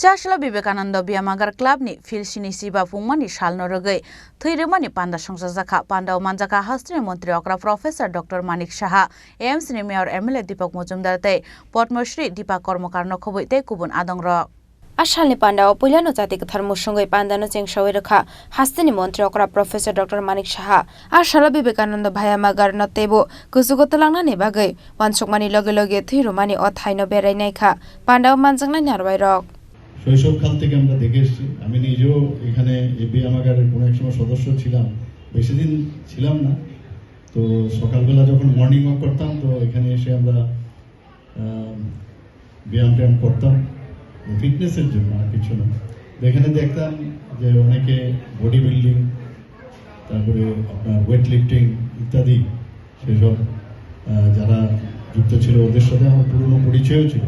Chashla Vivekananda Biamagar Club ni Filsini Siba Pumani Shalno Rogai, Thuiremani Panda Songzaka, Panda Manjaka Hastri Montri Okra Professor Dr. Manik Shaha, AMC ni Mayor MLA Deepak Mujumdar Potmoshri Deepak Kormokarno Khoboite Kubun Adongrok. Ashalni Panda Pulano Zatik Thermoshungai Pandano Chengshaweraka, Hastini Montri Okra Professor Dr. Manik Shaha, Ashala Vivekananda Bhayamagar Notebo, Kusugotalana Nebagai, Wansukmani Logeloge, Thirumani or Thaino Beraineka, Panda Manjana Narwairok. শৈশবকাল থেকে আমরা দেখে এসেছি আমি নিজেও এখানে AB আমাগারের কোনো এক সময় সদস্য ছিলাম বেশি দিন ছিলাম না তো সকালবেলা যখন মর্নিং ওয়াক করতাম তো এখানে এসে আমরা ব্যায়াম করতাম ফিটনেসের জন্য আর কিছু না এখানে দেখতাম যে অনেকে বডি বিল্ডিং তারপরে আপনার ওয়েট লিফটিং ইত্যাদি সেসব যারা যুক্ত ছিল ওদের সাথে আমার পুরনো পরিচয়ও ছিল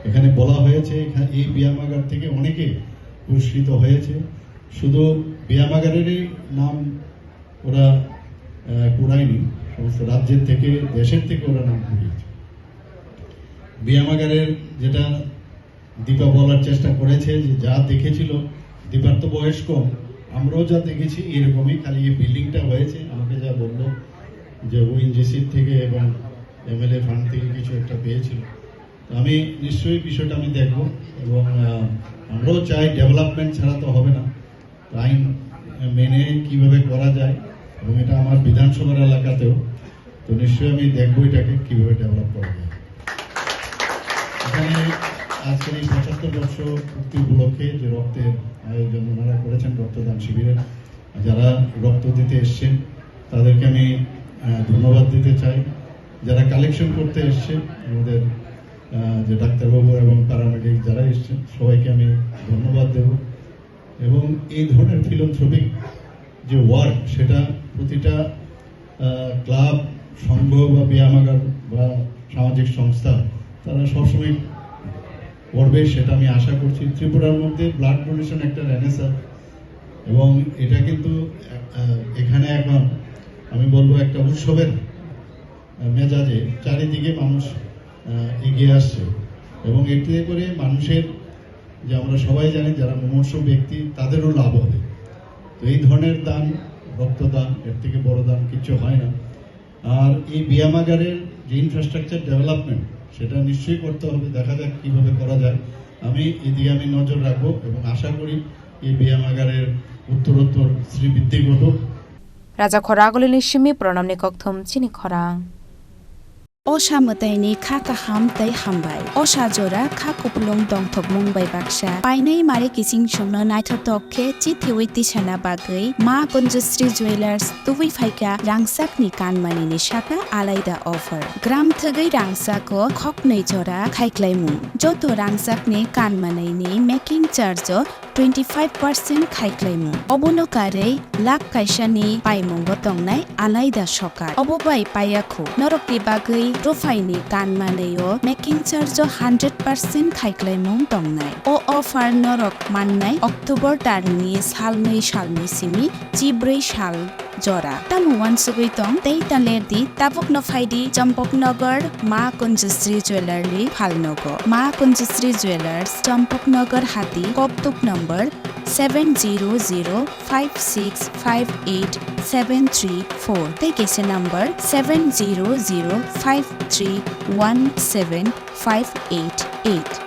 এখানে বলা হয়েছে এই ব্যায়ামাগার থেকে অনেকে পুরস্কৃত হয়েছে শুধু ব্যায়ামাগারেরই নাম ওরা কুড়ায়নি সমস্ত রাজ্যের থেকে দেশের থেকে ওরা নাম কুড়িয়েছে ব্যায়ামাগারের যেটা দীপা বলার চেষ্টা করেছে যে যা দেখেছিল দীপার তো বয়স কম আমরাও যা দেখেছি এরকমই খালি এই বিল্ডিংটা হয়েছে আমাকে যা বললো যে ওএনজিসি থেকে এবং এমএলএ ফান্ড থেকে কিছু একটা পেয়েছিল আমি নিশ্চয়ই বিষয়টা আমি দেখব এবং আমরাও চাই ডেভেলপমেন্ট ছাড়া তো হবে না আইন মেনে কিভাবে করা যায় এবং এটা আমার বিধানসভার এলাকাতেও তো নিশ্চয়ই আমি দেখব এটাকে কিভাবে ডেভেলপ করা যায় এখানে আজকের এই ৭৫ বর্ষ পূর্তি উপলক্ষে যে রক্তের আয়োজন ওনারা করেছেন রক্তদান শিবিরের যারা রক্ত দিতে এসছেন তাদেরকে আমি ধন্যবাদ দিতে চাই যারা কালেকশন করতে এসছেন আমাদের যে ডাক্তারবাবু এবং প্যারামেডিক যারা এসছেন সবাইকে আমি ধন্যবাদ দেব এবং এই ধরনের ফিলান্থ্রপিক যে ওয়ার্ক সেটা প্রতিটা ক্লাব সংঘ বা ব্যায়ামাগার বা সামাজিক সংস্থা তারা সবসময় করবে সেটা আমি আশা করছি ত্রিপুরার মধ্যে ব্লাড ডোনেশন একটা রেনেসাঁ এবং এটা কিন্তু এখানে এখন আমি বলবো একটা উৎসবের মেজাজে চারিদিকে মানুষ এগিয়ে আসছে এবং এতে করে মানুষের যে আমরা সবাই জানি যারা মুমূর্ষ ব্যক্তি তাদেরও লাভ হবে তো এই ধরনের দান রক্তদান এর থেকে বড় দান কিছু হয় না আর এই ব্যায়ামাগারের যে ইনফ্রাস্ট্রাকচার ডেভেলপমেন্ট সেটা নিশ্চয়ই করতে হবে দেখা যাক কীভাবে করা যায় আমি এদিকে আমি নজর রাখবো এবং আশা করি এই ব্যায়ামাগারের উত্তরোত্তর শ্রীবৃদ্ধি ঘটুক রাজা খরাগলি নিশিমি প্রণাম নিকথম চিনি খরাং Osha mataini khaka ham tai hambai. Osha jora khako pulong dongthok mungbai baksa. Painai mare kising shomno naitho tokke chithiwi tishana bagai. Ma Conjustri Jewelers tuwi phaika rangsak ni kanmani ni shaka alaida offer. Gram thagai rangsak ko khok nei jora khaiklai mung. Joto rangsak ni kanmanai ni making charge 25% khaiklai mung. Obono kare lak kaisa ni paimung botongnai alaida shokar. Obobai payakho norokni bagai Profaini kanmaneo making charge 100% khaiklai mung tongnai. O offer norok mannai October tarni salnai simi chibrei sal jora. Tamu wansugui tong tei talerdi tabuk no faidi Champaknagar Ma Conjustri Jewelry Phalnogo. Ma Conjustri Jewelers Champaknagar Hati Koptuk number 70056587334. Take a number 70053175888.